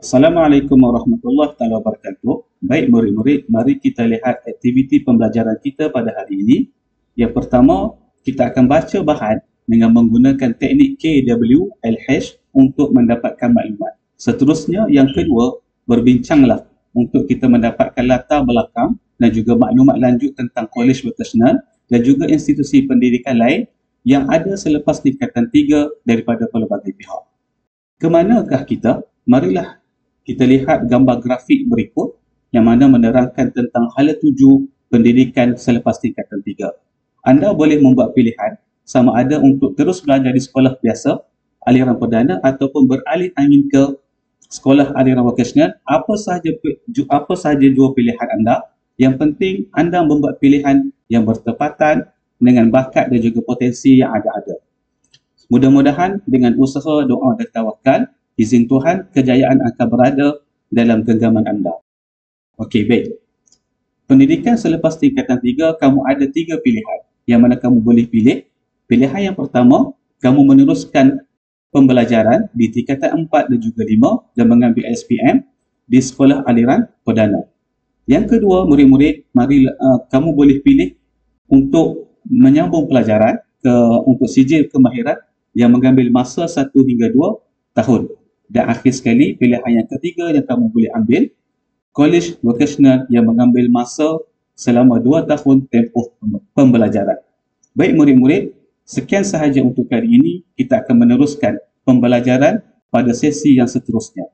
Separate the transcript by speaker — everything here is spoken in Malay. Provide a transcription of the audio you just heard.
Speaker 1: Assalamualaikum warahmatullahi wabarakatuh. Baik murid-murid, mari kita lihat aktiviti pembelajaran kita pada hari ini. Yang pertama, kita akan baca bahan dengan menggunakan teknik KWLH untuk mendapatkan maklumat. Seterusnya, yang kedua, berbincanglah untuk kita mendapatkan latar belakang dan juga maklumat lanjut tentang kolej vokasional dan juga institusi pendidikan lain yang ada selepas tingkatan 3 daripada pelbagai pihak. Ke manakah kita? Marilah kita lihat gambar grafik berikut yang mana menerangkan tentang hala tuju pendidikan selepas tingkatan 3. Anda boleh membuat pilihan sama ada untuk terus belajar di sekolah biasa, aliran perdana ataupun beralih angin ke sekolah aliran vokasional. Apa sahaja dua pilihan anda. Yang penting anda membuat pilihan yang bertepatan dengan bakat dan juga potensi yang ada. Mudah-mudahan dengan usaha, doa dan tawakal, izin Tuhan, kejayaan akan berada dalam genggaman anda. Okey, baik. Pendidikan selepas tingkatan 3, kamu ada 3 pilihan yang mana kamu boleh pilih. Pilihan yang pertama, kamu meneruskan pembelajaran di tingkatan 4 dan juga 5 dan mengambil SPM di sekolah aliran perdana. Yang kedua, murid-murid, kamu boleh pilih untuk menyambung pelajaran untuk sijil kemahiran yang mengambil masa 1 hingga 2 tahun. Dan akhir sekali, pilihan yang ketiga yang kamu boleh ambil, kolej vokasional yang mengambil masa selama 2 tahun tempoh pembelajaran. Baik murid-murid, sekian sahaja untuk kali ini. Kita akan meneruskan pembelajaran pada sesi yang seterusnya.